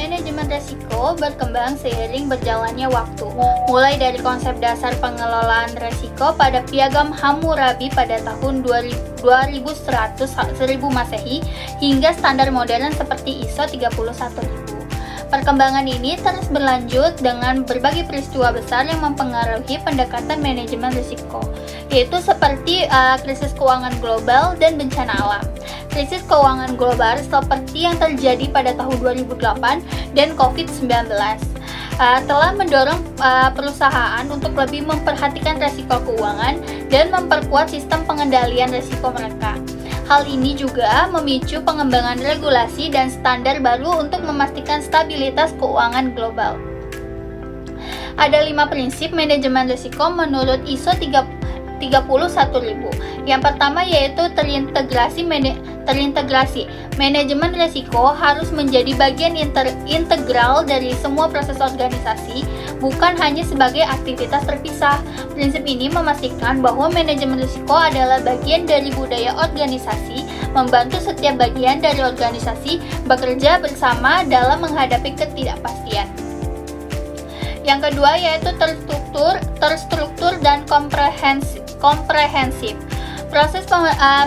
Manajemen risiko berkembang seiring berjalannya waktu, mulai dari konsep dasar pengelolaan risiko pada Piagam Hammurabi pada tahun 2100 Masehi hingga standar modern seperti ISO 31000. Perkembangan ini terus berlanjut dengan berbagai peristiwa besar yang mempengaruhi pendekatan manajemen risiko, yaitu seperti krisis keuangan global dan bencana alam. Krisis keuangan global seperti yang terjadi pada tahun 2008 dan COVID-19 telah mendorong perusahaan untuk lebih memperhatikan risiko keuangan dan memperkuat sistem pengendalian risiko mereka. Hal ini juga memicu pengembangan regulasi dan standar baru untuk memastikan stabilitas keuangan global. Ada 5 prinsip manajemen risiko menurut ISO 31000. Yang pertama yaitu terintegrasi. Manajemen risiko harus menjadi bagian integral dari semua proses organisasi, bukan hanya sebagai aktivitas terpisah. Prinsip ini memastikan bahwa manajemen risiko adalah bagian dari budaya organisasi, membantu setiap bagian dari organisasi bekerja bersama dalam menghadapi ketidakpastian. Yang kedua yaitu terstruktur dan komprehensif. Proses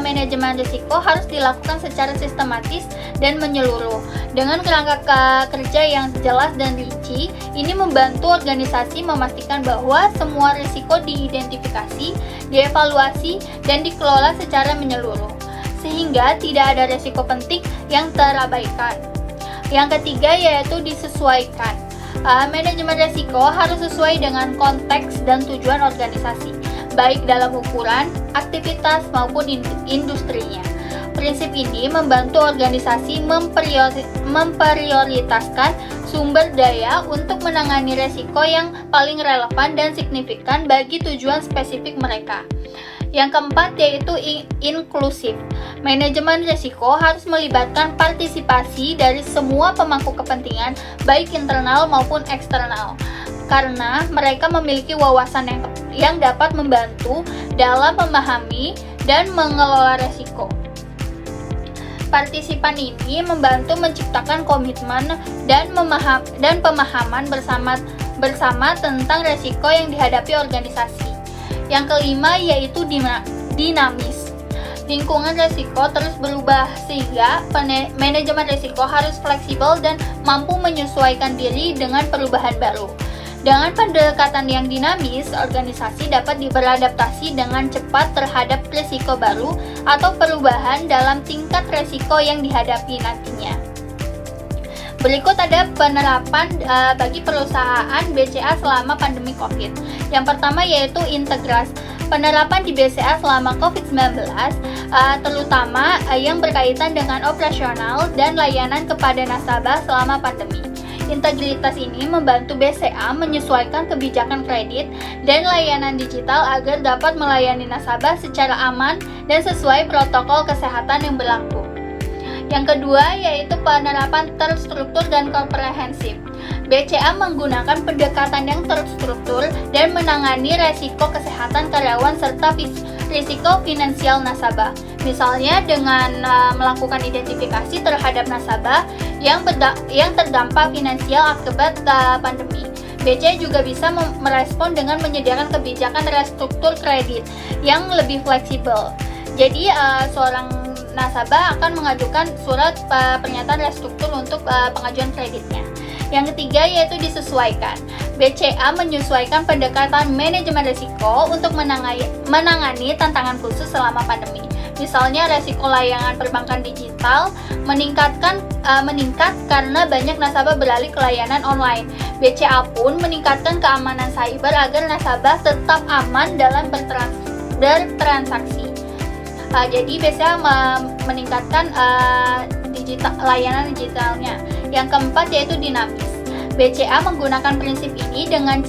manajemen risiko harus dilakukan secara sistematis dan menyeluruh. Dengan kerangka kerja yang jelas dan rinci, ini membantu organisasi memastikan bahwa semua risiko diidentifikasi, dievaluasi, dan dikelola secara menyeluruh, sehingga tidak ada risiko penting yang terabaikan. Yang ketiga yaitu disesuaikan. Manajemen risiko harus sesuai dengan konteks dan tujuan organisasi, baik dalam ukuran, aktivitas, maupun industrinya. Prinsip ini membantu organisasi memprioritaskan sumber daya untuk menangani risiko yang paling relevan dan signifikan bagi tujuan spesifik mereka. Yang keempat yaitu inklusif. Manajemen risiko harus melibatkan partisipasi dari semua pemangku kepentingan, baik internal maupun eksternal, karena mereka memiliki wawasan yang dapat membantu dalam memahami dan mengelola risiko. Partisipan ini membantu menciptakan komitmen dan pemahaman bersama tentang risiko yang dihadapi organisasi. Yang kelima yaitu dinamis. Lingkungan risiko terus berubah sehingga manajemen risiko harus fleksibel dan mampu menyesuaikan diri dengan perubahan baru. Dengan pendekatan yang dinamis, organisasi dapat beradaptasi dengan cepat terhadap risiko baru atau perubahan dalam tingkat risiko yang dihadapi nantinya. Berikut ada penerapan bagi perusahaan BCA selama pandemi COVID. Yang pertama yaitu integrasi. Penerapan di BCA selama COVID-19 terutama yang berkaitan dengan operasional dan layanan kepada nasabah selama pandemi. Integritas ini membantu BCA menyesuaikan kebijakan kredit dan layanan digital agar dapat melayani nasabah secara aman dan sesuai protokol kesehatan yang berlaku. Yang kedua yaitu penerapan terstruktur dan komprehensif. BCA menggunakan pendekatan yang terstruktur dan menangani risiko kesehatan karyawan serta risiko finansial nasabah. Misalnya dengan melakukan identifikasi terhadap nasabah yang terdampak finansial akibat pandemi. BCA juga bisa merespon dengan menyediakan kebijakan restruktur kredit yang lebih fleksibel. Jadi seorang nasabah akan mengajukan surat pernyataan restruktur untuk pengajuan kreditnya. Yang ketiga yaitu disesuaikan. BCA menyesuaikan pendekatan manajemen risiko untuk menangani tantangan khusus selama pandemi. Misalnya risiko layanan perbankan digital meningkat karena banyak nasabah beralih ke layanan online. BCA pun meningkatkan keamanan cyber agar nasabah tetap aman dalam bertransaksi. Jadi BCA meningkatkan layanan digitalnya. Yang keempat yaitu dinamis. BCA menggunakan prinsip ini dengan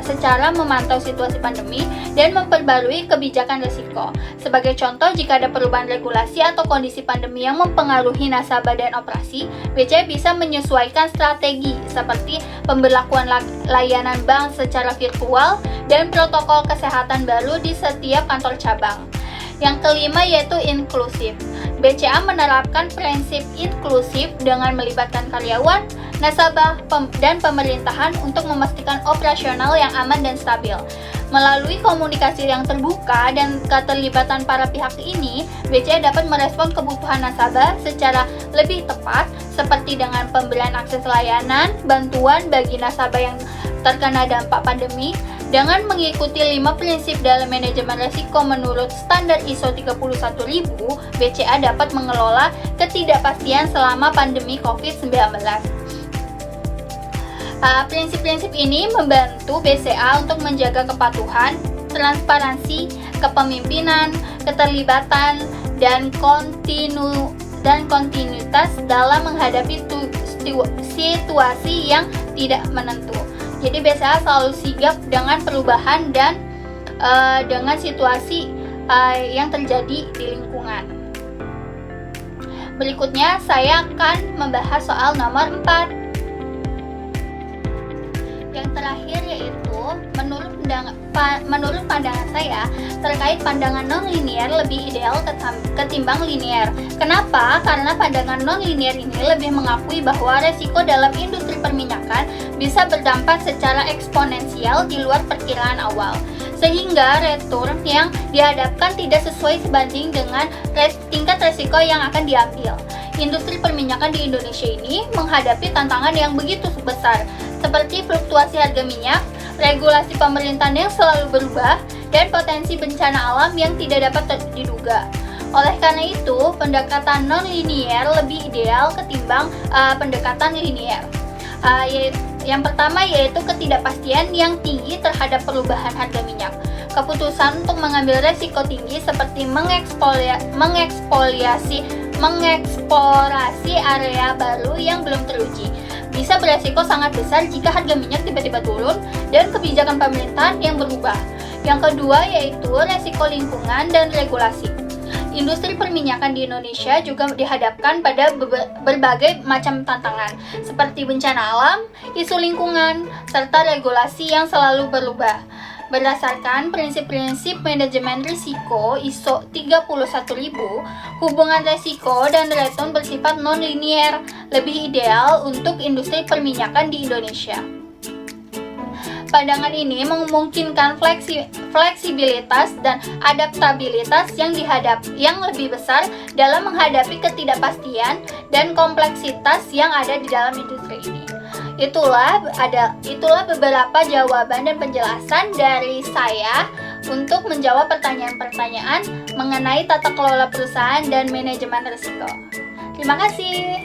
secara memantau situasi pandemi dan memperbarui kebijakan risiko. Sebagai contoh, jika ada perubahan regulasi atau kondisi pandemi yang mempengaruhi nasabah dan operasi, BCA bisa menyesuaikan strategi seperti pemberlakuan layanan bank secara virtual dan protokol kesehatan baru di setiap kantor cabang. Yang kelima yaitu inklusif. BCA menerapkan prinsip inklusif dengan melibatkan karyawan, nasabah, dan pemerintahan untuk memastikan operasional yang aman dan stabil. Melalui komunikasi yang terbuka dan keterlibatan para pihak ini, BCA dapat merespon kebutuhan nasabah secara lebih tepat, seperti dengan pemberian akses layanan, bantuan bagi nasabah yang terkena dampak pandemi, dengan mengikuti 5 prinsip dalam manajemen risiko menurut standar ISO 31000, BCA dapat mengelola ketidakpastian selama pandemi COVID-19. Prinsip-prinsip ini membantu BCA untuk menjaga kepatuhan, transparansi, kepemimpinan, keterlibatan, dan kontinuitas dalam menghadapi situasi yang tidak menentu. Jadi BCA selalu sigap dengan perubahan dan dengan situasi yang terjadi di lingkungan. Berikutnya saya akan membahas soal nomor 4. Yang terakhir yaitu menurut pandangan saya terkait pandangan non-linier lebih ideal ketimbang linier. Kenapa? Karena pandangan non-linier ini lebih mengakui bahwa resiko dalam industri perminyakan bisa berdampak secara eksponensial di luar perkiraan awal, sehingga return yang dihadapkan tidak sesuai sebanding dengan tingkat resiko yang akan diambil. Industri perminyakan di Indonesia ini menghadapi tantangan yang begitu besar, seperti fluktuasi harga minyak, regulasi pemerintahan yang selalu berubah, dan potensi bencana alam yang tidak dapat diduga. Oleh karena itu, pendekatan non-linier lebih ideal ketimbang pendekatan linier. Yang pertama yaitu ketidakpastian yang tinggi terhadap perubahan harga minyak. Keputusan untuk mengambil resiko tinggi seperti mengeksplorasi area baru yang belum teruji bisa beresiko sangat besar jika harga minyak tiba-tiba turun dan kebijakan pemerintahan yang berubah. Yang kedua yaitu resiko lingkungan dan regulasi. Industri perminyakan di Indonesia juga dihadapkan pada berbagai macam tantangan, seperti bencana alam, isu lingkungan, serta regulasi yang selalu berubah. Berdasarkan prinsip-prinsip manajemen risiko ISO 31000, hubungan risiko dan return bersifat non-linier, lebih ideal untuk industri perminyakan di Indonesia. Pandangan ini memungkinkan fleksibilitas dan adaptabilitas yang lebih besar dalam menghadapi ketidakpastian dan kompleksitas yang ada di dalam industri ini. Itulah beberapa jawaban dan penjelasan dari saya untuk menjawab pertanyaan-pertanyaan mengenai tata kelola perusahaan dan manajemen risiko. Terima kasih.